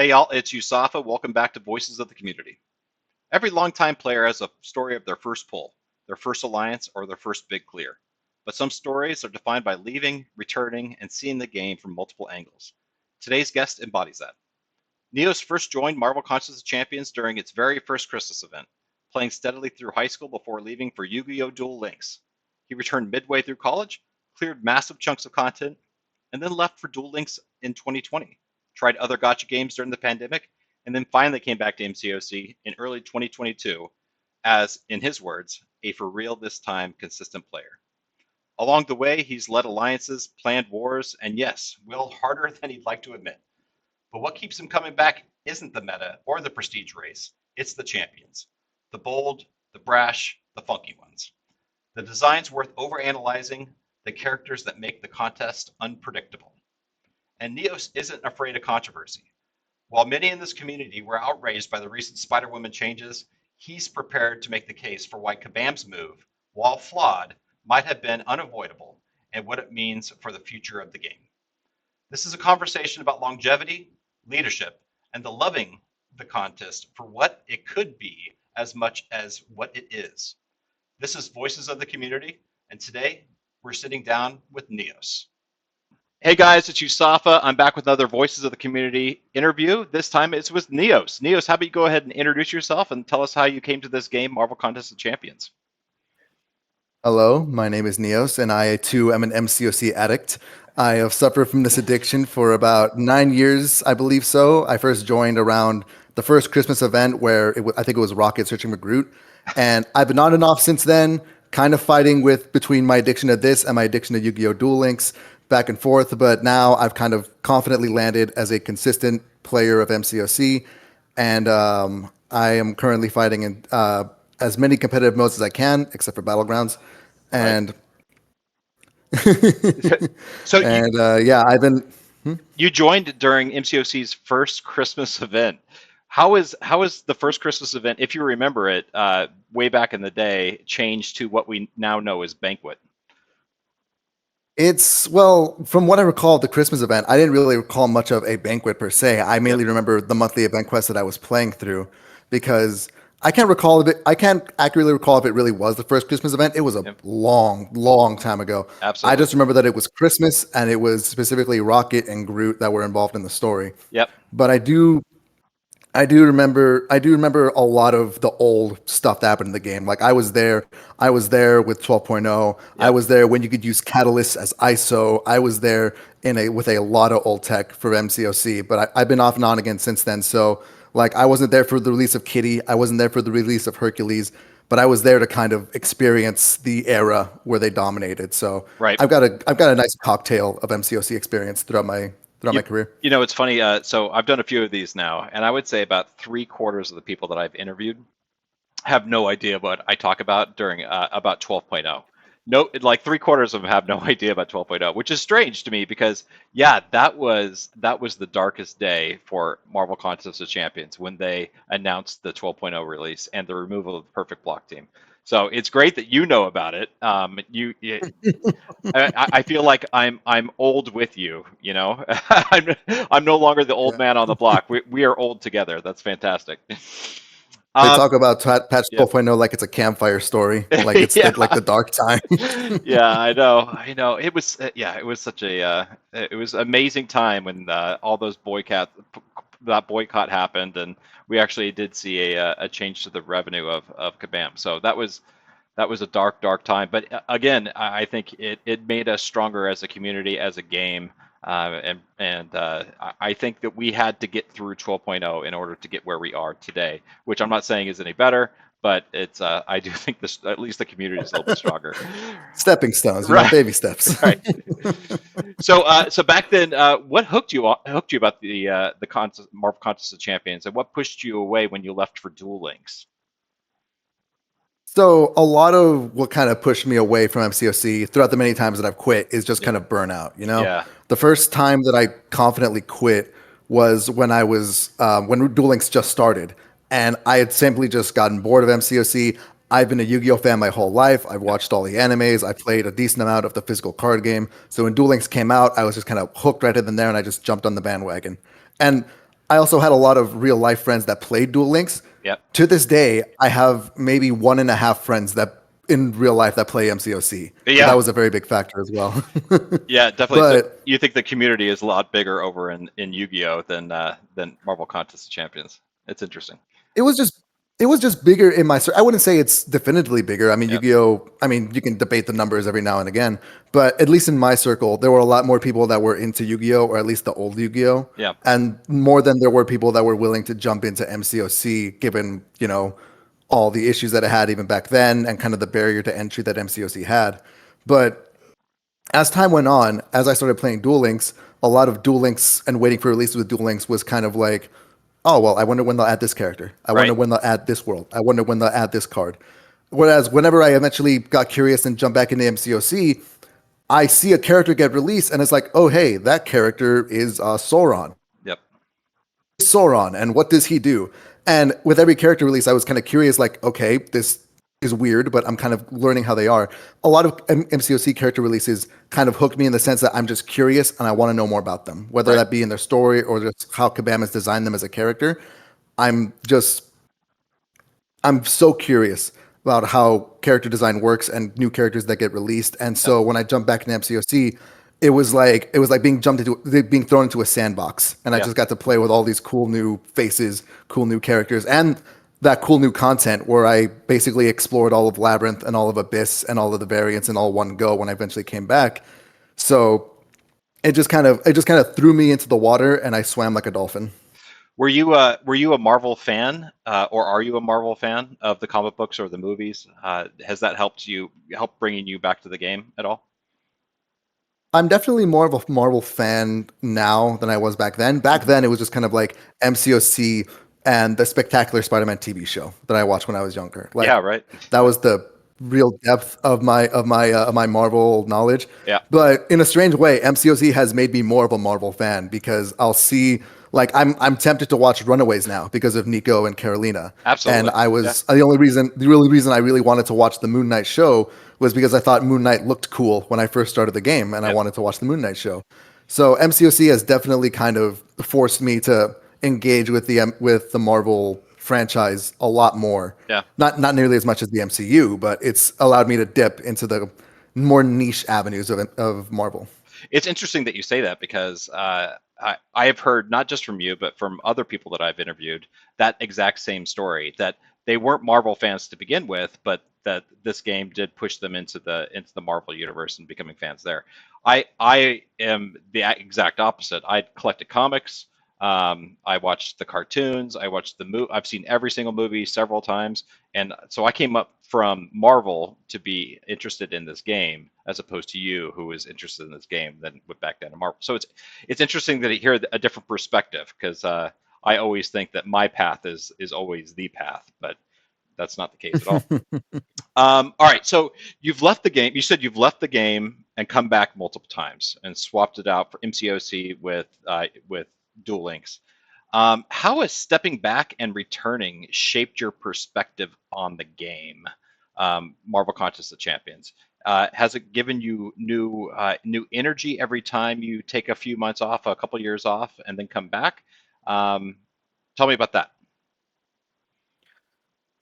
Hey y'all, it's Yusafa. Welcome back to Voices of the Community. Every longtime player has a story of their first pull, their first alliance, or their first big clear. But some stories are defined by leaving, returning, and seeing the game from multiple angles. Today's guest embodies that. NEOS first joined Marvel Contest of Champions during its very first Christmas event, playing steadily through high school before leaving for Yu-Gi-Oh! Duel Links. He returned midway through college, cleared massive chunks of content, and then left for Duel Links in 2020. Tried other gotcha games during the pandemic, and then finally came back to MCOC in early 2022 as, in his words, a for real this time consistent player. Along the way, he's led alliances, planned wars, and yes, will harder than he'd like to admit. But what keeps him coming back isn't the meta or the prestige race, it's the champions. The bold, the brash, the funky ones. The designs worth overanalyzing, the characters that make the contest unpredictable. And NEOS isn't afraid of controversy. While many in this community were outraged by the recent Spiderwoman changes, he's prepared to make the case for why Kabam's move, while flawed, might have been unavoidable and what it means for the future of the game. This is a conversation about longevity, leadership, and the loving the contest for what it could be as much as what it is. This is Voices of the Community, and today we're sitting down with NEOS. Hey guys, it's Yusafa. I'm back with another Voices of the Community interview. This time it's with NEOS. NEOS, how about you go ahead and introduce yourself and tell us how you came to this game, Marvel Contest of Champions. Hello, my name is NEOS, and I too am an MCOC addict. I have suffered from this addiction for about 9 years, I believe so. I first joined around the first Christmas event where I think it was Rocket searching for Groot, and I've been on and off since then, kind of fighting with between my addiction to this and my addiction to Yu-Gi-Oh! Duel Links, back and forth. But now I've kind of confidently landed as a consistent player of MCOC, and I am currently fighting in as many competitive modes as I can, except for Battlegrounds. And So I've been. you joined during MCOC's first Christmas event. How is the first Christmas event, if you remember it, way back in the day, changed to what we now know as Banquet? Well, from what I recall of the Christmas event, I didn't really recall much of a banquet per se. I mainly remember the monthly event quest that I was playing through, because I can't recall if it. I can't accurately recall if it really was the first Christmas event. It was a long time ago. Absolutely. I just remember that it was Christmas, and it was specifically Rocket and Groot that were involved in the story. Yep. But I do remember a lot of the old stuff that happened in the game. Like I was there with 12.0. Yep. I was there when you could use Catalyst as ISO. I was there with a lot of old tech for MCOC, but I've been off and on again since then. So like I wasn't there for the release of Kitty. I wasn't there for the release of Hercules, but I was there to kind of experience the era where they dominated. So Right. I've got a nice cocktail of MCOC experience throughout my career. You know, it's funny. So I've done a few of these now, and I would say about 3/4 of the people that I've interviewed have no idea what I talk about during about 12.0. No, like 3/4 of them have no idea about 12.0, which is strange to me because yeah, that was the darkest day for Marvel Contest of Champions when they announced the 12.0 release and the removal of the Perfect Block team. So it's great that you know about it. I feel like I'm old with you. You know, I'm no longer the old man on the block. We are old together. That's fantastic. They talk about patch 12.0 like it's a campfire story, like it's like the dark time. Yeah, I know. It was it was such a it was amazing time when all those boycott happened, and we actually did see a change to the revenue of Kabam. So that was a dark time. But again, I think it made us stronger as a community, as a game. I think that we had to get through 12.0 in order to get where we are today, which I'm not saying is any better, but it's I do think this, at least the community is a little bit stronger. Stepping stones, right? Baby steps. Right. So back then, what hooked you about the Marvel Contest of Champions, and what pushed you away when you left for Duel Links? So a lot of what kind of pushed me away from MCOC throughout the many times that I've quit is just kind of burnout. You know, the first time that I confidently quit was when I was when Duel Links just started, and I had simply just gotten bored of MCOC. I've been a Yu-Gi-Oh fan my whole life. I've watched all the animes. I played a decent amount of the physical card game. So when Duel Links came out, I was just kind of hooked right in there, and I just jumped on the bandwagon. And I also had a lot of real life friends that played Duel Links. Yep. To this day, I have maybe one and a half friends that in real life that play MCOC. So that Yeah. was a very big factor as well. Yeah, definitely. So But you think the community is a lot bigger over in Yu-Gi-Oh than Marvel Contest of Champions? It's interesting. it was just it was just bigger in my I wouldn't say it's definitively bigger. I mean, Yep. Yu-Gi-Oh, I mean, you can debate the numbers every now and again, but at least in my circle, there were a lot more people that were into Yu-Gi-Oh, or at least the old Yu-Gi-Oh, Yeah. and more than there were people that were willing to jump into MCOC given, all the issues that it had even back then and kind of the barrier to entry that MCOC had. But as time went on, as I started playing Duel Links, a lot of Duel Links and waiting for release with Duel Links was kind of like, oh, well, I wonder when they'll add this character. I wonder Right. when they'll add this world. I wonder when they'll add this card. Whereas whenever I eventually got curious and jumped back into MCOC, I see a character get released and it's like, oh, hey, that character is Sauron. Yep. Sauron, and what does he do? And with every character release, I was kind of curious, like, okay, this is weird, but I'm kind of learning how they are. A lot of MCOC character releases kind of hook me in the sense that I'm just curious and I want to know more about them, whether Right. that be in their story or just how Kabam has designed them as a character. I'm just I'm so curious about how character design works and new characters that get released. And Yep. so when I jumped back into MCOC, it was like being thrown into a sandbox, and I Yeah. just got to play with all these cool new faces, cool new characters, and that cool new content where I basically explored all of Labyrinth and all of Abyss and all of the variants in all one go when I eventually came back. So it just kind of threw me into the water, and I swam like a dolphin. Were you a Marvel fan, or are you a Marvel fan of the comic books or the movies? Has that helped bringing you back to the game at all? I'm definitely more of a Marvel fan now than I was back then. Back Hmm. then, it was just kind of like MCOC and the Spectacular Spider-Man TV show that I watched when I was younger. Yeah. Like Right. that was the real depth of my Marvel knowledge. Yeah. But in a strange way, MCOC has made me more of a Marvel fan because I'll see like I'm tempted to watch Runaways now because of Nico and Carolina. And Absolutely. I Yeah. was the only reason I really wanted to watch the Moon Knight show was because I thought Moon Knight looked cool when I first started the game, and I Yeah. wanted to watch the Moon Knight show. So MCOC has definitely kind of forced me to engage with the Marvel franchise a lot more. Yeah. Not nearly as much as the MCU, but it's allowed me to dip into the more niche avenues of Marvel. It's interesting that you say that because I have heard not just from you, but from other people that I've interviewed that exact same story that they weren't Marvel fans to begin with, but that this game did push them into the Marvel universe and becoming fans there. I am the exact opposite. I collected comics. I watched the cartoons. I watched the movie. I've seen every single movie several times, and so I came up from Marvel to be interested in this game, as opposed to you, who was interested in this game, then went back down to Marvel. So it's interesting that I hear a different perspective because I always think that my path is always the path, but that's not the case at all. All right, so you've left the game. You said you've left the game and come back multiple times and swapped it out for MCOC with Duel Links. How has stepping back and returning shaped your perspective on the game, Marvel Contest of Champions? Has it given you new energy every time you take a few months off, a couple years off, and then come back? Um, Tell me about that.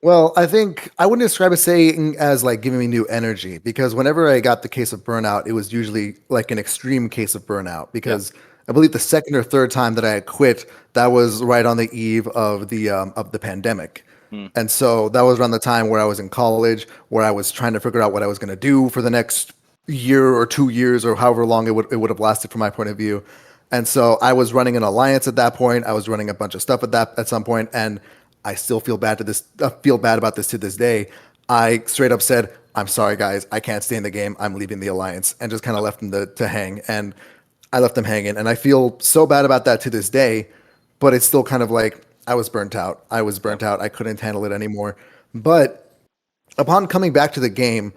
Well, I think I wouldn't describe it saying as like giving me new energy because whenever I got the case of burnout, it was usually like an extreme case of burnout Yeah. because I believe the second or third time that I had quit, that was right on the eve of the pandemic. Hmm. And so that was around the time where I was in college, where I was trying to figure out what I was going to do for the next year or 2 years or however long it would have lasted from my point of view. And so I was running an alliance at that point. I was running a bunch of stuff at some point, and I still feel bad about this to this day. I straight up said, "I'm sorry, guys, I can't stay in the game. I'm leaving the alliance," and just kind of left them to hang. And I left them hanging, and I feel so bad about that to this day. But it's still kind of like I was burnt out. I was Yep. burnt out. I couldn't handle it anymore. But upon coming back to the game,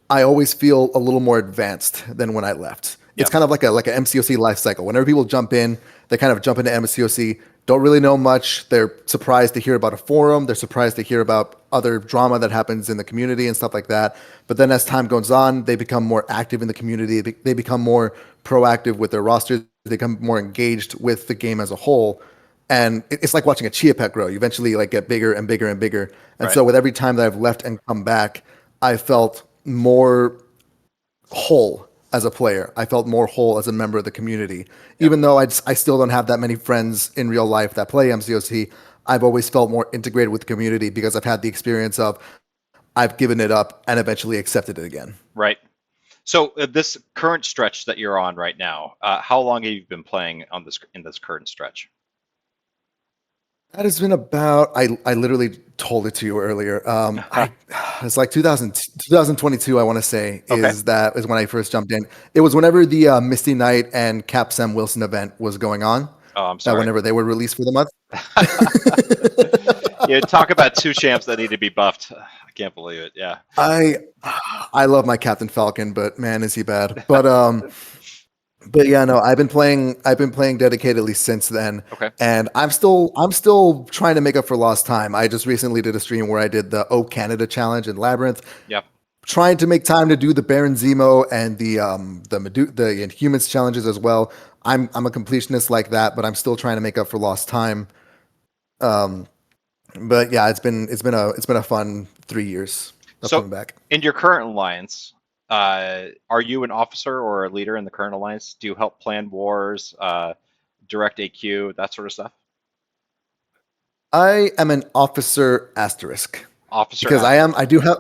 I always feel a little more advanced than when I left. It's Yep. kind of like a MCOC life cycle. Whenever people jump in, they kind of jump into MCOC, don't really know much. They're surprised to hear about a forum. They're surprised to hear about other drama that happens in the community and stuff like that. But then as time goes on, they become more active in the community. They become more proactive with their rosters. They become more engaged with the game as a whole. and it's like watching a chia pet grow. You eventually like get bigger and bigger and bigger. And Right. so with every time that I've left and come back, I felt more whole as a player. I felt more whole as a member of the community. Yep. Even though I still don't have that many friends in real life that play MCOC, I've always felt more integrated with the community because I've had the experience of I've given it up and eventually accepted it again. Right. So this current stretch that you're on right now, how long have you been playing on this in this current stretch? That has been about, I literally told it to you earlier. It's like 2022, I want to say, Okay. is when I first jumped in. It was whenever the Misty Knight and Cap Sam Wilson event was going on, Oh, I'm that sorry. whenever they were released for the month. Yeah, talk about two champs that need to be buffed. I can't believe it. Yeah. I I love my Captain Falcon, but man, is he bad. But yeah, no, I've been playing dedicatedly since then, Okay. and I'm still trying to make up for lost time. I just recently did a stream where I did the O Canada challenge in Labyrinth, Yep. trying to make time to do the Baron Zemo and the Inhumans challenges as well. I'm a completionist like that, but I'm still trying to make up for lost time. Um, but yeah, it's been a fun 3 years of So coming back. in your current alliance, are you an officer or a leader in the current alliance? Do you help plan wars, direct AQ, that sort of stuff? I am an officer asterisk Officer because asterisk. I do have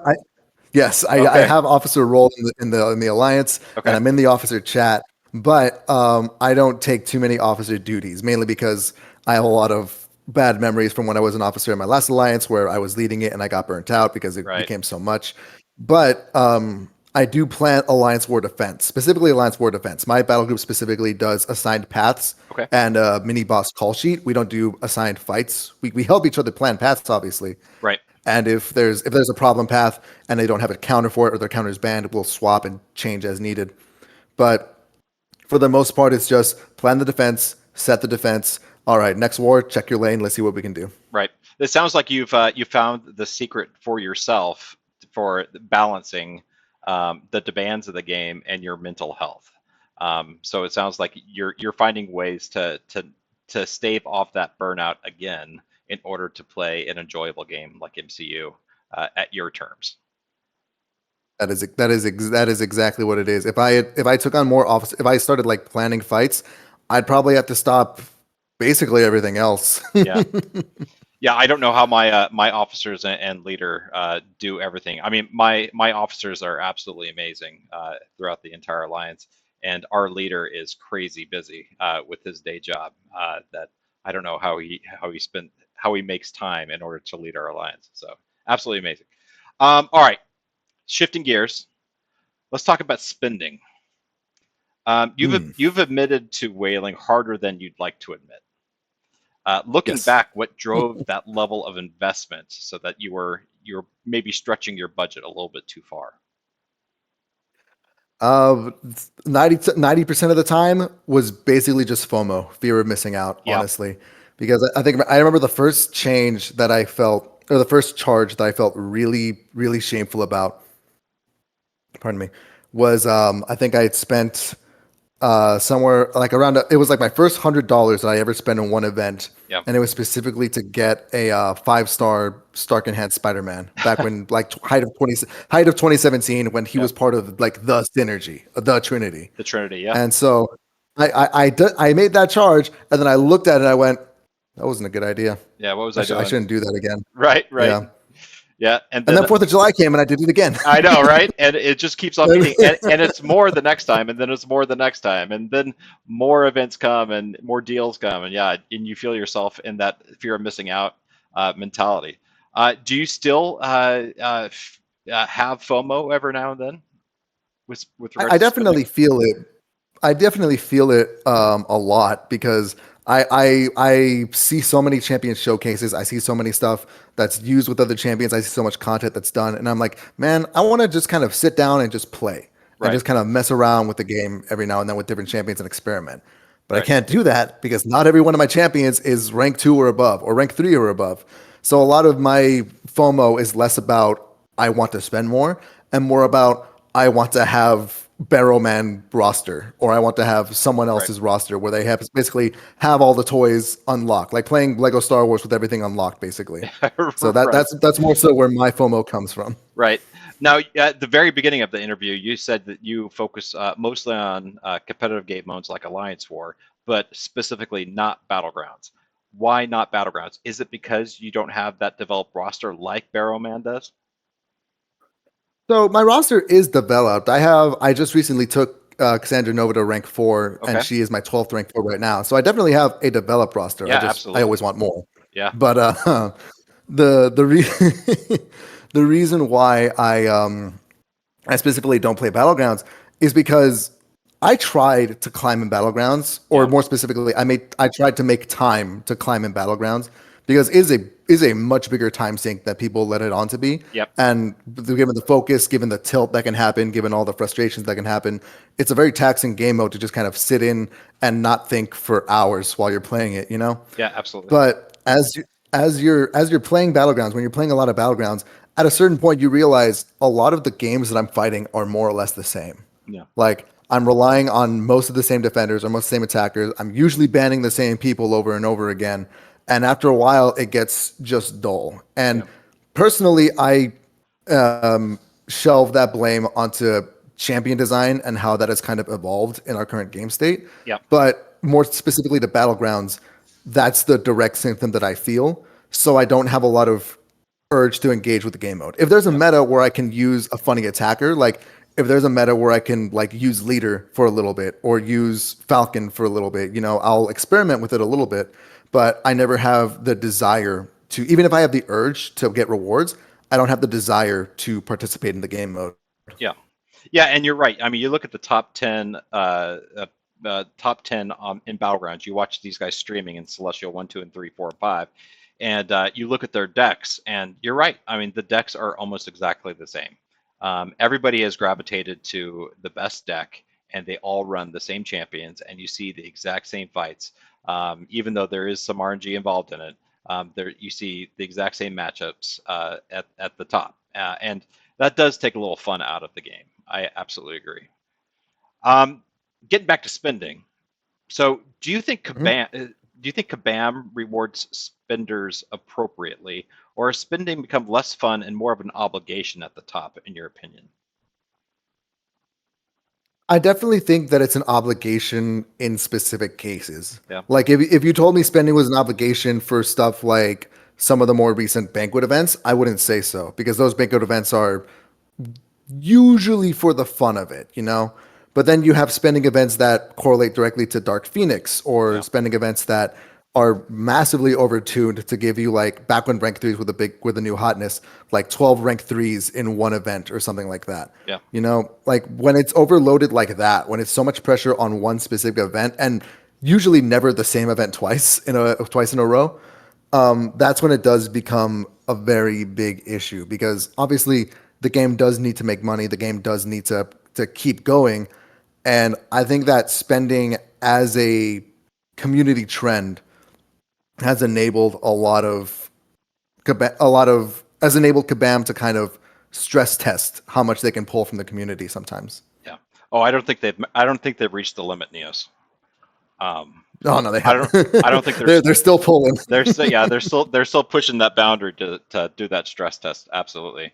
yes, I Okay. have officer role in the alliance, and Okay. I'm in the officer chat. But I don't take too many officer duties, mainly because I have a lot of bad memories from when I was an officer in my last alliance, where I was leading it and I got burnt out because it Right. became so much. But I do plan alliance war defense, specifically alliance war defense. My battle group specifically does assigned paths Okay. and a mini boss call sheet. We don't do assigned fights. We help each other plan paths, obviously. Right. And if there's a problem path and they don't have a counter for it or their counter is banned, we'll swap and change as needed. But for the most part, it's just plan the defense, set the defense. All right, next war, check your lane. Let's see what we can do. Right. It sounds like you found the secret for yourself for balancing the demands of the game and your mental health. So it sounds like you're finding ways to stave off that burnout again in order to play an enjoyable game like MCU at your terms. That is exactly what it is. If I took on more office, if I started like planning fights, I'd probably have to stop basically everything else. Yeah. Yeah, I don't know how my officers and leader do everything. I mean, my officers are absolutely amazing throughout the entire alliance, and our leader is crazy busy with his day job. That I don't know how he makes time in order to lead our alliance. So absolutely amazing. All right, shifting gears. Let's talk about spending. Hmm. You've admitted to whaling harder than you'd like to admit. Looking Yes. back, what drove that level of investment so that you're maybe stretching your budget a little bit too far? Uh, 90% of the time was basically just FOMO, fear of missing out, Yep. honestly. Because I think I remember the first change that I felt, or the first charge that I felt really, really shameful about, pardon me, was I think I had spent somewhere like around it was like my first $100 that I ever spent in one event, Yep. and it was specifically to get a 5-star Stark enhanced Spider-Man back when like height of 2017 when he Yep. was part of like the synergy, the Trinity. The Trinity. Yeah. And so I made that charge, and then I looked at it and I went, that wasn't a good idea. Yeah. What was I I doing? shouldn't do that again. Right. Right. Yeah. Yeah. And And then then 4th of July came and I did it again. I know, right? And it just keeps on beating, and it's more the next time, and then it's more the next time, and then more events come and more deals come, and yeah, and you feel yourself in that fear of missing out mentality. Do you still have FOMO every now and then with I, regards I to spending? definitely feel it. I definitely feel it a lot because I see so many champion showcases. I see so many stuff that's used with other champions. I see so much content that's done, and I'm like, man, I want to just kind of sit down and just play and Right, just kind of mess around with the game every now and then with different champions and experiment. But I right, can't do that because not every one of my champions is rank 2 or above or rank 3 or above. So a lot of my FOMO is less about I want to spend more and more about I want to have Barrowman roster, or I want to have someone Right. else's roster where they have basically have all the toys unlocked, like playing Lego Star Wars with everything unlocked, basically. So Right. that's more so where my FOMO comes from. Right. Now, at the very beginning of the interview, you said that you focus mostly on competitive game modes like Alliance War, but specifically not Battlegrounds. Why not Battlegrounds? Is it because you don't have that developed roster like Barrowman does? So my roster is developed. I just recently took Cassandra Nova to rank 4, and Okay. she is my 12th rank 4 right now. So I definitely have a developed roster. Yeah, I absolutely. always want more. Yeah. But the the reason why I specifically don't play Battlegrounds is because I tried to climb in Battlegrounds, or Yeah. more specifically, I tried to make time to climb in Battlegrounds because it is a much bigger time sink that people let it on to be. Yep. And given the focus, given the tilt that can happen, given all the frustrations that can happen, it's a very taxing game mode to just kind of sit in and not think for hours while you're playing it, you know? Yeah, absolutely. But as you're playing battlegrounds, when you're playing a lot of battlegrounds, at a certain point you realize a lot of the games that I'm fighting are more or less the same. Yeah. Like I'm relying on most of the same defenders or most of the same attackers. I'm usually banning the same people over and over again. And after a while, it gets just dull. And Yeah. personally, I shelve that blame onto champion design and how that has kind of evolved in our current game state. Yeah. But more specifically to battlegrounds, that's the direct symptom that I feel. So I don't have a lot of urge to engage with the game mode. If there's a Yeah. meta where I can use a funny attacker, like if there's a meta where I can like use leader for a little bit or use Falcon for a little bit, you know, I'll experiment with it a little bit, but I never have the desire to, even if I have the urge to get rewards, I don't have the desire to participate in the game mode. Yeah. Yeah, and you're right. I mean, you look at the top 10, top 10 in Battlegrounds. You watch these guys streaming in Celestial 1, 2, and 3, 4, and 5, and you look at their decks, and you're right. I mean, the decks are almost exactly the same. Everybody has gravitated to the best deck, and they all run the same champions, and you see the exact same fights. Even though there is some RNG involved in it, there you see the exact same matchups at the top, and that does take a little fun out of the game. I absolutely agree. Um, Getting back to spending. So, Mhm. Do you think Kabam rewards spenders appropriately, or has spending become less fun and more of an obligation at the top, in your opinion? I definitely think that it's an obligation in specific cases. Yeah. Like if you told me spending was an obligation for stuff like some of the more recent banquet events, I wouldn't say so because those banquet events are usually for the fun of it, you know? But then you have spending events that correlate directly to Dark Phoenix or Yeah. spending events that are massively overtuned to give you like back when rank threes with a new hotness, like 12 rank threes in one event or something like that. Yeah. You know, like when it's overloaded like that, when it's so much pressure on one specific event and usually never the same event twice in a row, that's when it does become a very big issue because obviously the game does need to make money. The game does need to keep going, and I think that spending as a community trend has enabled has enabled Kabam to kind of stress test how much they can pull from the community sometimes. Yeah. Oh, I don't think they've reached the limit, Neos. Um, Oh no, they I haven't. don't. I don't think They're still pulling. they're still pushing that boundary to do that stress test. Absolutely.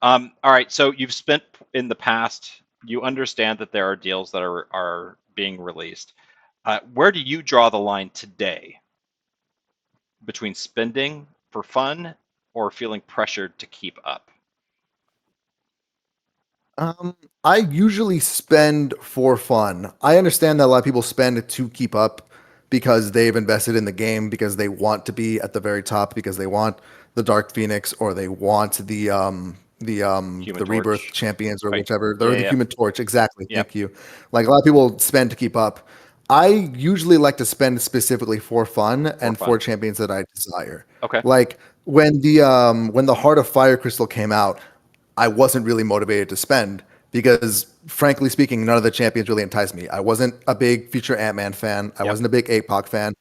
All right. So you've spent in the past. You understand that there are deals that are being released. Where do you draw the line today between spending for fun or feeling pressured to keep up? Um, I usually spend for fun. I understand that a lot of people spend to keep up because they've invested in the game, because they want to be at the very top, because they want the Dark Phoenix or they want Human the Rebirth Torch, champions or right? whichever. Yeah. They're the Yeah. Human Torch, exactly. Yeah. Thank you. Like a lot of people spend to keep up. I usually like to spend specifically for fun For and for fun. champions that I desire. Okay. Like when the Heart of Fire Crystal came out, I wasn't really motivated to spend because, frankly speaking, none of the champions really enticed me. I wasn't a big future Ant-Man fan. I Yep. wasn't a big APOC fan.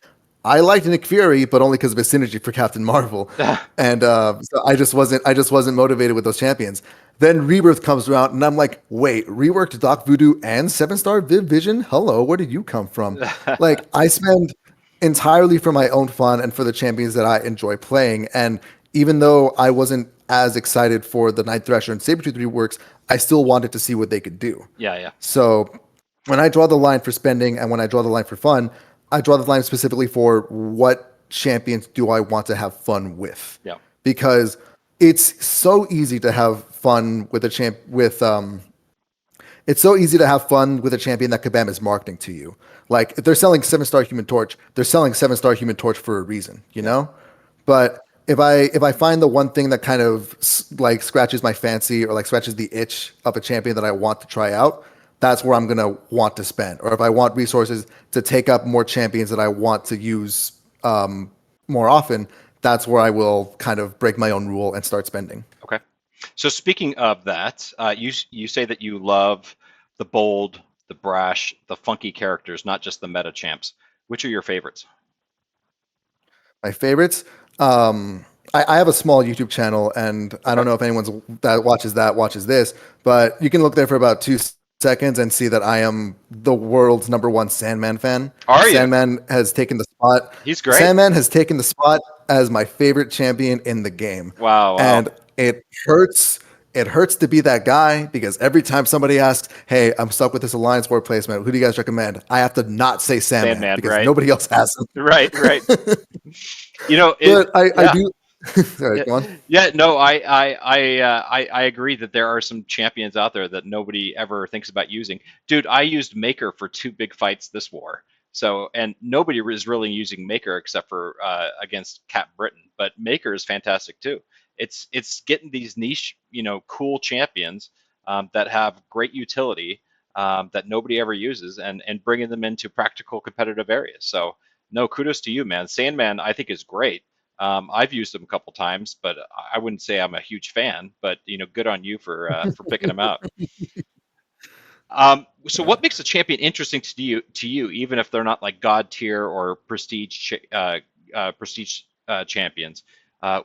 I liked Nick Fury, but only because of his synergy for Captain Marvel, and so I just wasn't motivated with those champions. Then Rebirth comes around, and I'm like, wait, reworked Doc Voodoo and 7-star Viv Vision? Hello, where did you come from? Like I spend entirely for my own fun and for the champions that I enjoy playing. And even though I wasn't as excited for the Night Thrasher and Sabretooth reworks, I still wanted to see what they could do. Yeah, yeah, So when I draw the line for spending and when I draw the line for fun, I draw the line specifically for what champions do I want to have fun with. yeah, Because it's so easy to have fun with a champ with it's so easy to have fun with a champion that Kabam is marketing to you. Like if they're selling 7-star Human Torch, they're selling 7-star Human Torch for a reason, you yeah. know? But if I find the one thing that kind of like scratches my fancy or like scratches the itch of a champion that I want to try out, that's where I'm gonna want to spend. Or if I want resources to take up more champions that I want to use more often, that's where I will kind of break my own rule and start spending. Okay. So speaking of that, you say that you love the bold, the brash, the funky characters, not just the meta champs. Which are your favorites? My favorites. I have a small YouTube channel, and I Okay. don't know if anyone's that watches this, but you can look there for about 2 seconds and see that I am the world's number one Sandman fan. Are you? Sandman has taken the spot. He's great. Sandman has taken the spot as my favorite champion in the game, Wow, wow. and it hurts. It hurts to be that guy because every time somebody asks, "Hey, I'm stuck with this Alliance War placement. Who do you guys recommend?" I have to not say Sandman Sandman, because right? nobody else has him. Right, right. But I Yeah. do. Sorry, Yeah, go on. yeah, no, I agree that there are some champions out there that nobody ever thinks about using. Dude, I used Maker for two big fights this war. So, and nobody is really using Maker except for against Cap Britain, but Maker is fantastic too. It's getting these niche, cool champions that have great utility that nobody ever uses, and bringing them into practical competitive areas. So, no, kudos to you, man. Sandman, I think is great. I've used them a couple times, but I wouldn't say I'm a huge fan. But good on you for picking them out. So, Yeah. what makes a champion interesting to you, even if they're not like god tier or prestige champions?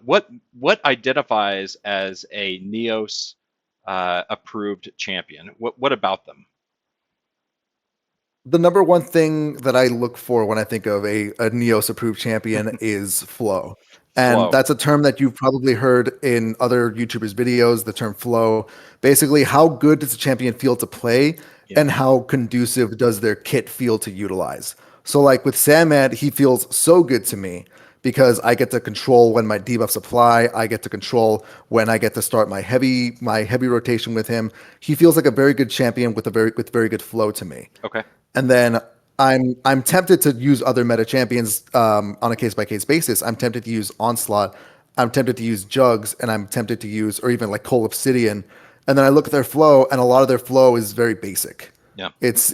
What identifies as a NEOS approved champion? What about them? The number one thing that I look for when I think of a Neos approved champion is flow. And Flow. that's a term that you've probably heard in other YouTubers' videos, the term flow. Basically, how good does a champion feel to play Yeah. and how conducive does their kit feel to utilize? So, like with Sandman, he feels so good to me because I get to control when my debuffs apply. I get to control when I get to start my heavy rotation with him. He feels like a very good champion with very good flow to me. Okay. And then I'm tempted to use other meta champions on a case by case basis. I'm tempted to use Onslaught. I'm tempted to use Jugs, and I'm tempted to use or even like Cole Obsidian. And then I look at their flow, and a lot of their flow is very basic. Yeah. It's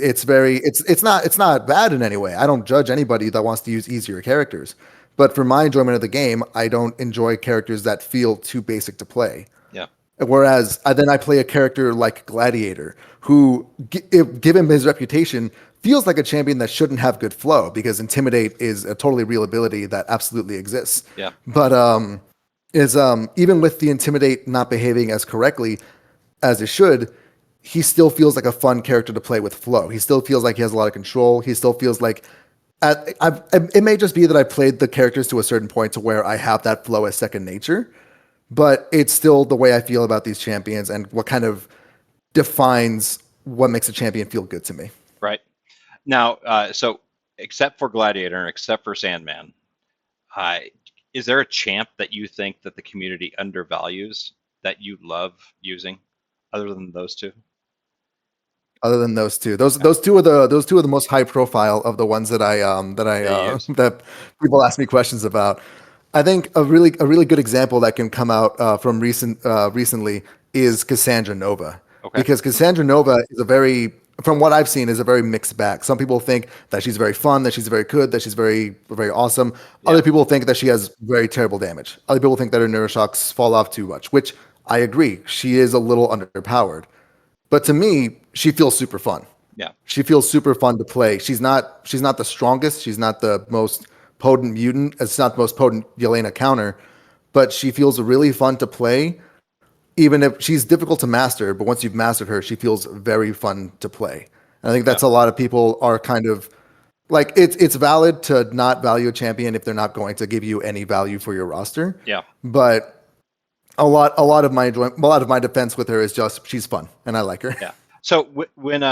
not bad in any way. I don't judge anybody that wants to use easier characters. But for my enjoyment of the game, I don't enjoy characters that feel too basic to play. Yeah. Whereas then I play a character like Gladiator, who, given his reputation, feels like a champion that shouldn't have good flow because Intimidate is a totally real ability that absolutely exists. Yeah. But is even with the Intimidate not behaving as correctly as it should, he still feels like a fun character to play with flow. He still feels like he has a lot of control. He still feels like it may just be that I played the characters to a certain point to where I have that flow as second nature, but it's still the way I feel about these champions and what kind of defines what makes a champion feel good to me. Right. Now, so except for Gladiator and except for Sandman, uh, is there a champ that you think that the community undervalues that you love using, other than those two? Other than those two, Yeah, those two are the most high profile of the ones that I they use. that people ask me questions about. I think a really good example that can come out from recently is Cassandra Nova, Okay. because Cassandra Nova is from what I've seen, is a very mixed bag. Some people think that she's very fun, that she's very good, that she's very awesome. Yeah. Other people think that she has very terrible damage. Other people think that her neuroshocks fall off too much, which I agree. She is a little underpowered. But to me, she feels super fun. Yeah. She feels super fun to play. She's not the strongest. She's not the most potent mutant. It's not the most potent Yelena counter, but she feels really fun to play. Even if she's difficult to master, but once you've mastered her, she feels very fun to play. And I think Yeah, that's a lot of people are kind of like it's valid to not value a champion if they're not going to give you any value for your roster. yeah. But a lot of my defense with her is just she's fun and I like her. Yeah. So when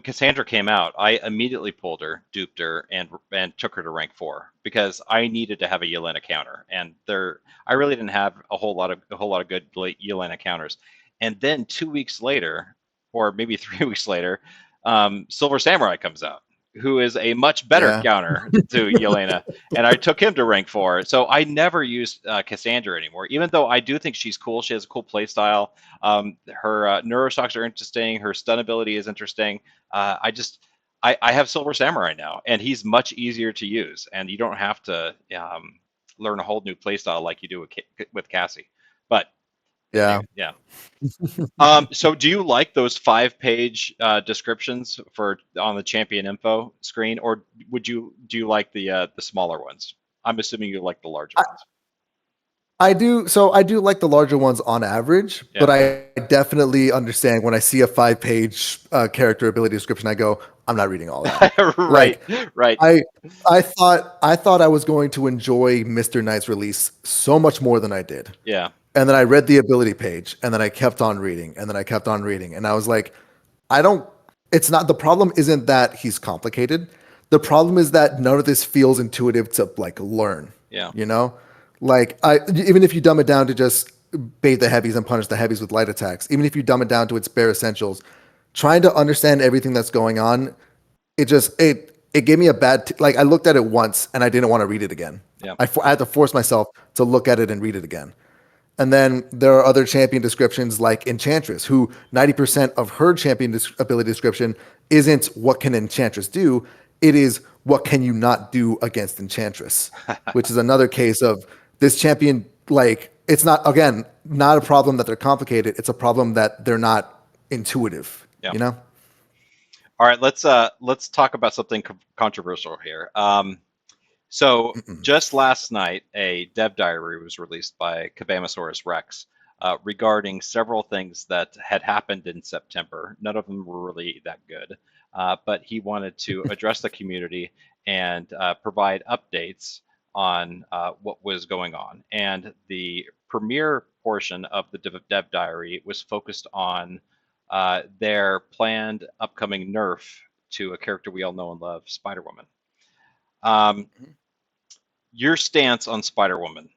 Cassandra came out, I immediately pulled her, duped her, and took her to rank 4 because I needed to have a Yelena counter, and there I really didn't have a whole lot of good Yelena counters. And then 2 weeks later, or maybe 3 weeks later, Silver Samurai comes out, who is a much better Yeah. counter to Yelena, and I took him to rank 4. So I never used Cassandra anymore, even though I do think she's cool. She has a cool play style. Her neuroshocks are interesting. Her stun ability is interesting. I have Silver Samurai now, and he's much easier to use, and you don't have to learn a whole new playstyle like you do with Cassie. But Yeah. anyway, yeah. So do you like those 5-page descriptions for on the champion info screen, or do you like the smaller ones? I'm assuming you like the larger ones. I do. So I do like the larger ones on average, Yeah. but I definitely understand when I see a 5-page character ability description, I go, I'm not reading all that. Right. Like Right. I, I thought I was going to enjoy Mr. Knight's release so much more than I did. Yeah. And then I read the ability page and then I kept on reading and then I kept on reading. And I was like, I don't, it's not, the problem isn't that he's complicated. The problem is that none of this feels intuitive to like learn, Yeah. you know? Like even if you dumb it down to just bait the heavies and punish the heavies with light attacks, even if you dumb it down to its bare essentials, trying to understand everything that's going on, it gave me a like I looked at it once and I didn't want to read it again. Yeah. I had to force myself to look at it and read it again. And then there are other champion descriptions like Enchantress, who 90% of her champion ability description isn't what can Enchantress do, it is what can you not do against Enchantress, which is another case of this champion, like, it's not, again, not a problem that they're complicated, it's a problem that they're not intuitive, Yeah. you know? All right. Let's talk about something controversial here. So just last night, a dev diary was released by Kabamasaurus Rex regarding several things that had happened in September. None of them were really that good, but he wanted to address the community and provide updates on what was going on. And the premiere portion of the dev diary was focused on their planned upcoming nerf to a character we all know and love, Spider-Woman. Um, your stance on Spider-Woman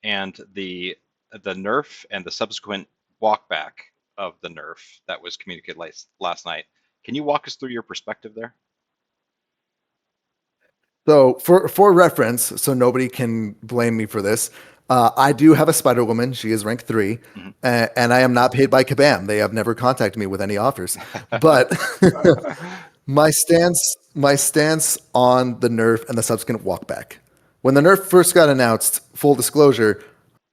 and the nerf and the subsequent walkback of the nerf that was communicated last night. Can you walk us through your perspective there? So for reference, so nobody can blame me for this. I do have a Spider Woman. She is rank 3, Mhm. and I am not paid by Kabam. They have never contacted me with any offers. But my stance on the nerf and the subsequent walkback. When the nerf first got announced, full disclosure,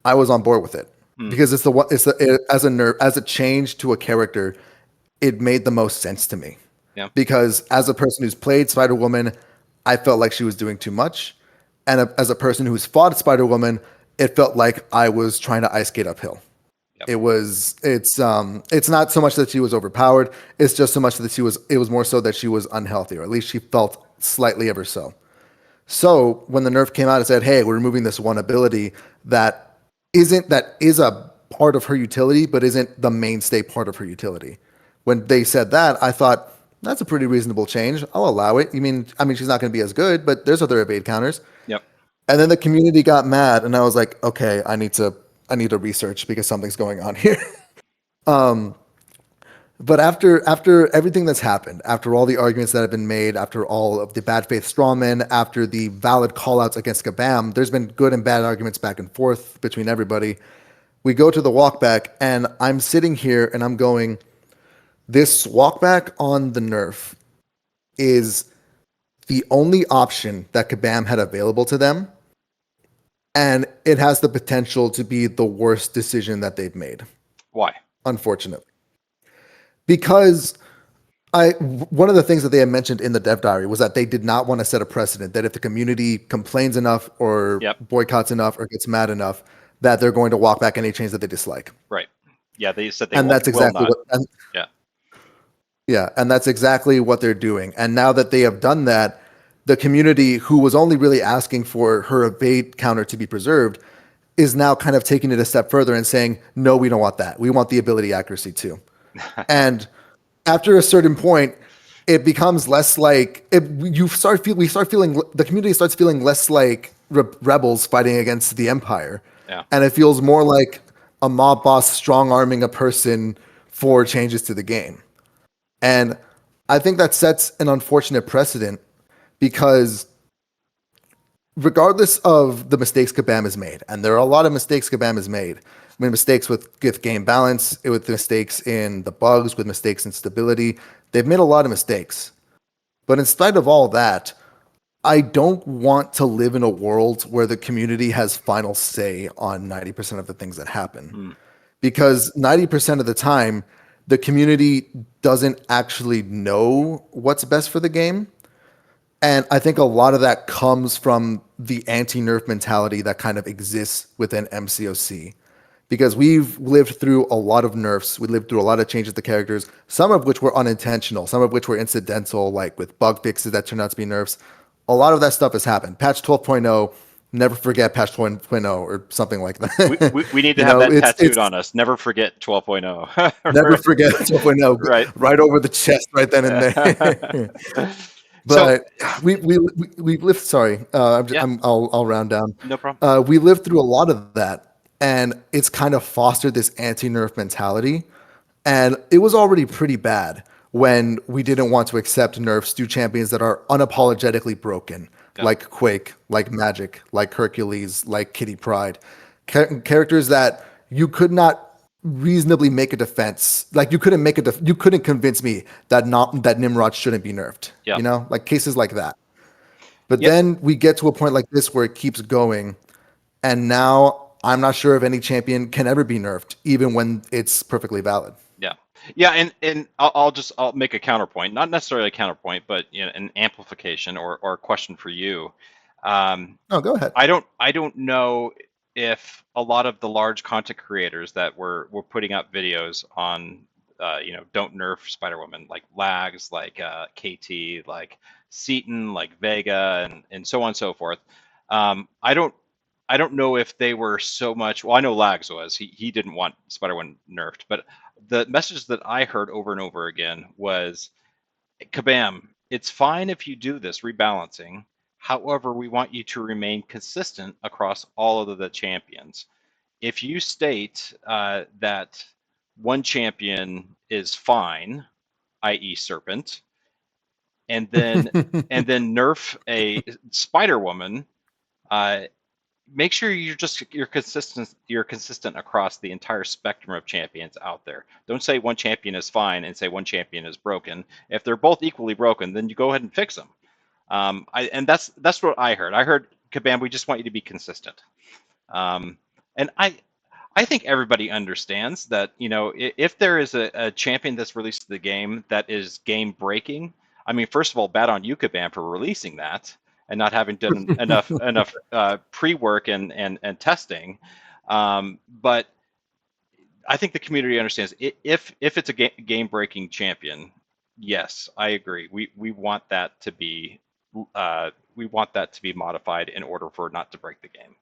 I was on board with it Mm, because as a nerf, as a change to a character, it made the most sense to me. yeah, Because as a person who's played Spider Woman, I felt like she was doing too much, and as a person who's fought Spider Woman, it felt like I was trying to ice skate uphill. yep, It's not so much that she was overpowered, it's just so much that it was more so that she was unhealthy, or at least she felt slightly ever so. So when the nerf came out and said, hey, we're removing this one ability that is a part of her utility but isn't the mainstay part of her utility. When they said that, I thought that's a pretty reasonable change. I'll allow it. I mean she's not going to be as good, but there's other evade counters. yep, And then the community got mad, and I was like, okay, I need to research because something's going on here. But after everything that's happened, after all the arguments that have been made, after all of the bad faith strawmen, after the valid callouts against Kabam, there's been good and bad arguments back and forth between everybody. We go to the walkback, and I'm sitting here and I'm going, this walkback on the nerf is the only option that Kabam had available to them, and it has the potential to be the worst decision that they've made, why? unfortunately. Because One of the things that they had mentioned in the dev diary was that they did not want to set a precedent that if the community complains enough or Yep. boycotts enough or gets mad enough, that they're going to walk back any change that they dislike. Right. Yeah, they said they And that's will exactly not. what, and, Yeah. yeah, and that's exactly what they're doing. And now that they have done that, the community who was only really asking for her evade counter to be preserved is now kind of taking it a step further and saying, no, we don't want that. We want the ability accuracy too. And after a certain point, it becomes less like we start feeling the community starts feeling less like rebels fighting against the empire, Yeah. and it feels more like a mob boss strong arming a person for changes to the game. And I think that sets an unfortunate precedent because regardless of the mistakes Kabam has made, and there are a lot of mistakes Kabam has made. I mean, mistakes with game balance, with mistakes in the bugs, with mistakes in stability. They've made a lot of mistakes. But in spite of all that, I don't want to live in a world where the community has final say on 90% of the things that happen. Hmm. Because 90% of the time, the community doesn't actually know what's best for the game. And I think a lot of that comes from the anti-nerf mentality that kind of exists within MCOC. Because we've lived through a lot of nerfs, we lived through a lot of changes to characters, some of which were unintentional, some of which were incidental, like with bug fixes that turned out to be nerfs. A lot of that stuff has happened. Patch 12.0, never forget Patch 12.0 or something like that. We need to You have know, that tattooed it's on us. Never forget 12.0. never forget 12.0 Right. right over the chest right then and there. So, But we lived. Sorry, yeah, I'll round down. no problem. We lived through a lot of that, and it's kind of fostered this anti-nerf mentality. And it was already pretty bad when we didn't want to accept nerfs to champions that are unapologetically broken, Yep. like Quake, like Magic, like Hercules, like Kitty Pryde, characters that you could not reasonably make a defense. Like you couldn't convince me that not that Nimrod shouldn't be nerfed. Yep. You know, like cases like that. But Yep. then we get to a point like this where it keeps going, and now I'm not sure if any champion can ever be nerfed, even when it's perfectly valid. Yeah. Yeah, and I'll make a counterpoint, not necessarily a counterpoint, but an amplification or a question for you. Um, No, go ahead. I don't know if a lot of the large content creators that were putting up videos on don't nerf Spiderwoman, like Lags, like KT, like Seaton, like Vega, and so on and so forth. I don't know if they were so much. Well, I know Lags was. He didn't want Spider-Man nerfed, but the message that I heard over and over again was, "Kabam, it's fine if you do this rebalancing. However, we want you to remain consistent across all of the champions. If you state that one champion is fine, i.e., Serpent, and then nerf a Spider Woman, uh, make sure you're consistent across the entire spectrum of champions out there. Don't say one champion is fine and say one champion is broken. If they're both equally broken, then you go ahead and fix them. And that's what I heard. I heard, Kabam, we just want you to be consistent. And I think everybody understands that, if there is a champion that's released to the game that is game breaking, I mean, first of all, bad on you, Kabam, for releasing that and not having done enough pre-work and testing. But I think the community understands, if it's a game breaking champion, yes, I agree. We want that to be modified in order for it not to break the game.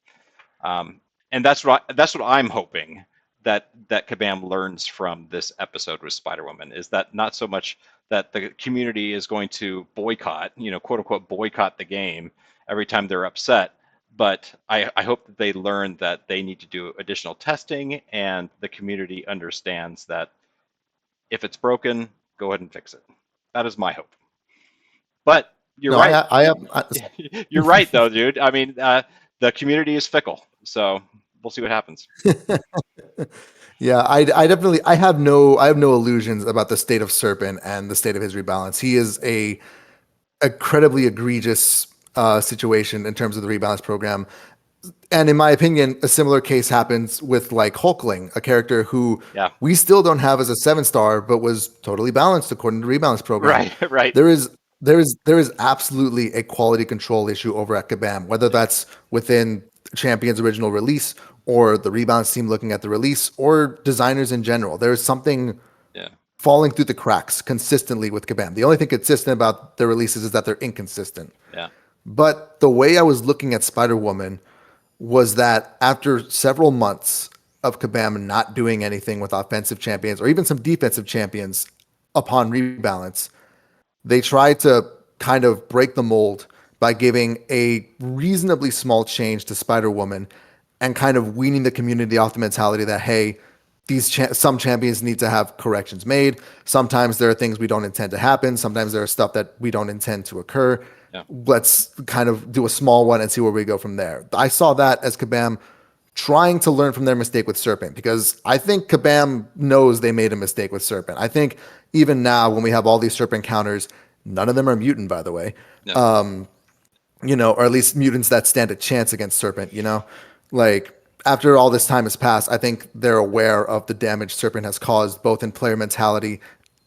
And that's what I'm hoping that Kabam learns from this episode with Spider-Woman, is that not so much that the community is going to boycott, quote unquote, boycott the game every time they're upset, but I hope that they learn that they need to do additional testing, and the community understands that if it's broken, go ahead and fix it. That is my hope. But you're No, right. I You're right, though, dude. I mean, the community is fickle, so we'll see what happens. yeah, I have no illusions about the state of Serpent and the state of his rebalance. He is a incredibly egregious situation in terms of the rebalance program. And in my opinion, a similar case happens with like Hulkling, a character who Yeah. we still don't have as a 7-star, but was totally balanced according to the rebalance program. Right. Right. There is there is absolutely a quality control issue over at Kabam, whether Yeah. that's within Champion's original release or the rebalance team looking at the release or designers in general. There is something Yeah. falling through the cracks consistently with Kabam. The only thing consistent about their releases is that they're inconsistent. Yeah. But the way I was looking at Spider Woman was that after several months of Kabam not doing anything with offensive champions or even some defensive champions upon rebalance, they tried to kind of break the mold by giving a reasonably small change to Spider Woman and kind of weaning the community off the mentality that, hey, some champions need to have corrections made. Sometimes there are things we don't intend to happen. Sometimes there are stuff that we don't intend to occur. Yeah. Let's kind of do a small one and see where we go from there. I saw that as Kabam trying to learn from their mistake with Serpent because I think Kabam knows they made a mistake with Serpent. I think even now when we have all these Serpent counters, none of them are mutant, by the way. Yeah. Or at least mutants that stand a chance against Serpent, Like after all this time has passed, I think they're aware of the damage Serpent has caused both in player mentality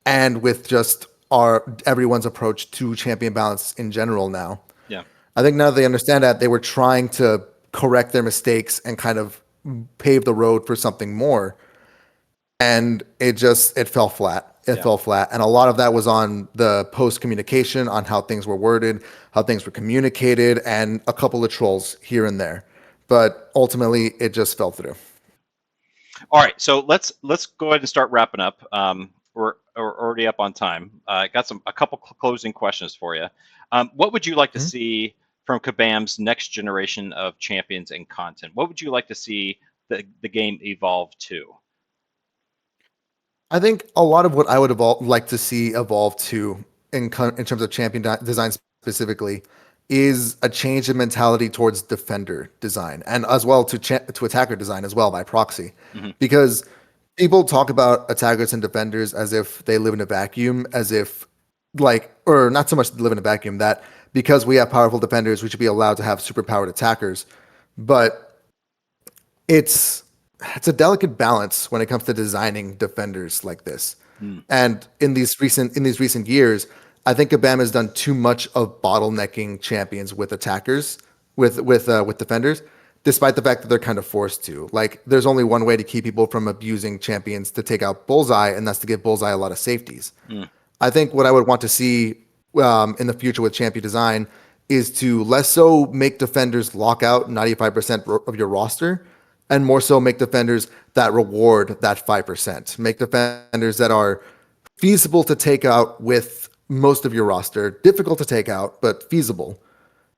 and with just our everyone's approach to champion balance in general now. Yeah. I think now they understand that they were trying to correct their mistakes and kind of pave the road for something more. And it fell flat. It Yeah. fell flat. And a lot of that was on the post communication, on how things were worded, how things were communicated, and a couple of trolls here and there. But ultimately, it just fell through. All right, so let's go ahead and start wrapping up. We're already up on time. I got a couple closing questions for you. What would you like to Mhm. see from Kabam's next generation of champions and content? What would you like to see the game evolve to? I think a lot of what I would like to see evolve to in terms of champion design specifically is a change in mentality towards defender design and as well to attacker design as well by proxy. Hmm. Because people talk about attackers and defenders as if they live in a vacuum, as if or not so much live in a vacuum, that because we have powerful defenders, we should be allowed to have superpowered attackers. But it's it's a delicate balance when it comes to designing defenders like this. Mm. And in these recent years, I think Kabam has done too much of bottlenecking champions with attackers, with defenders, despite the fact that they're kind of forced to. Like, there's only one way to keep people from abusing champions to take out Bullseye, and that's to give Bullseye a lot of safeties. Mm. I think what I would want to see in the future with champion design is to less so make defenders lock out 95% of your roster and more so make defenders that reward that 5%. Make defenders that are feasible to take out with most of your roster, difficult to take out, but feasible.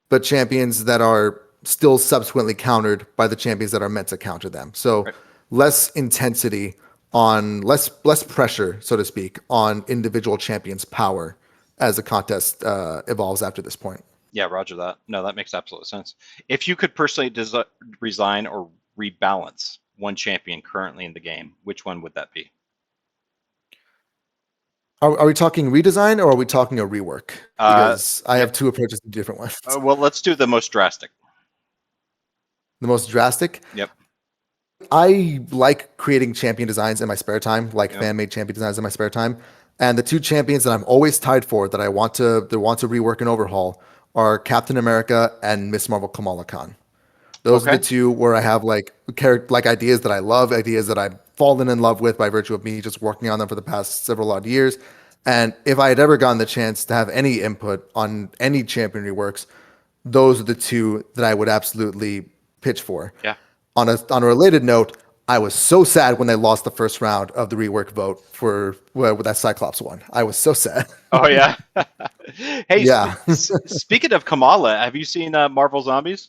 But champions that are still subsequently countered by the champions that are meant to counter them. So Right. less intensity on less pressure, so to speak, on individual champions' power as the contest evolves after this point. Yeah, Roger that. No, that makes absolute sense. If you could personally resign or rebalance one champion currently in the game, which one would that be? Are we talking redesign or are we talking a rework? Uh, Because I yeah. have two approaches to different ones. Well, let's do the most drastic. The most drastic. Yep. I like creating champion designs in my spare time, like Yep. fan made champion designs in my spare time. And the two champions that I'm always tied for that I want to rework and overhaul are Captain America and Miss Marvel Kamala Khan. Those are the Okay. two where I have like ideas that I love, ideas that I've fallen in love with by virtue of me just working on them for the past several odd years. And if I had ever gotten the chance to have any input on any champion reworks, those are the two that I would absolutely pitch for. Yeah. On a related note, I was so sad when they lost the first round of the rework vote for with that Cyclops one. I was so sad. Oh yeah. Hey, Yeah. speaking of Kamala, have you seen Marvel Zombies?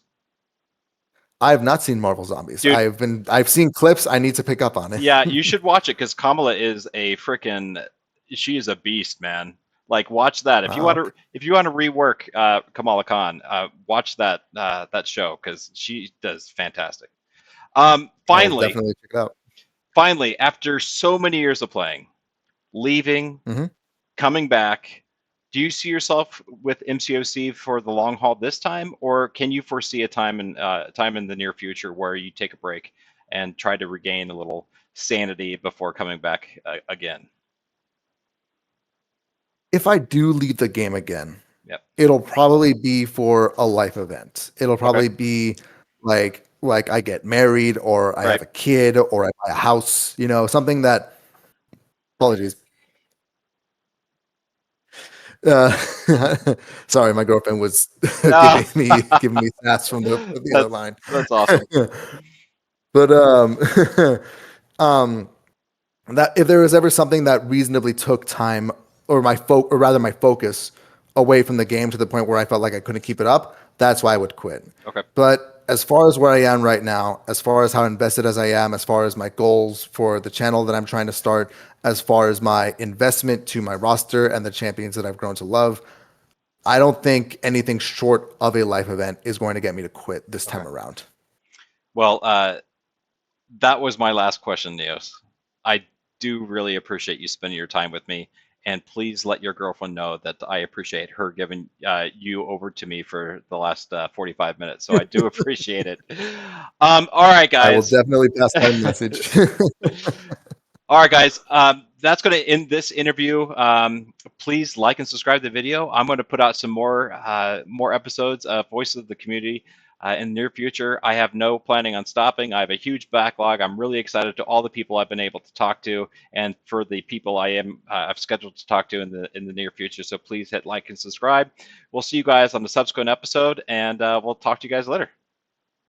I have not seen Marvel Zombies. Dude, I've seen clips. I need to pick up on it. yeah, you should watch it because Kamala is a freaking, she is a beast, man. Like, watch that if you want Oh, to rework Kamala Khan, watch that show because she does fantastic. I will Finally, definitely check it out. after so many years of playing, leaving, Hmm. coming back, Do you see yourself with MCOC for the long haul this time, or can you foresee a time in the near future where you take a break and try to regain a little sanity before coming back again? If I do leave the game again, Yep. it'll probably be for a life event. It'll Okay. probably be like I get married or I Right. have a kid or I buy a house, something that apologies. Uh, sorry, my girlfriend was Ah, giving me sass from the other that's line. that's awesome. But um that if there was ever something that reasonably took time or or rather my focus away from the game to the point where I felt like I couldn't keep it up, that's why I would quit. Okay. But as far as where I am right now, as far as how invested as I am, as far as my goals for the channel that I'm trying to start, as far as my investment to my roster and the champions that I've grown to love, I don't think anything short of a life event is going to get me to quit this Okay. time around. Well, that was my last question, Neos. I do really appreciate you spending your time with me, and please let your girlfriend know that I appreciate her giving you over to me for the last 45 minutes. So I do appreciate it. All right, I will guys. definitely pass that message. All right, guys. That's going to end this interview. Please like and subscribe to the video. I'm going to put out some more episodes of Voices of the Community in the near future. I have no planning on stopping. I have a huge backlog. I'm really excited to all the people I've been able to talk to, and for the people I've scheduled to talk to in the near future. So please hit like and subscribe. We'll see you guys on the subsequent episode, and we'll talk to you guys later.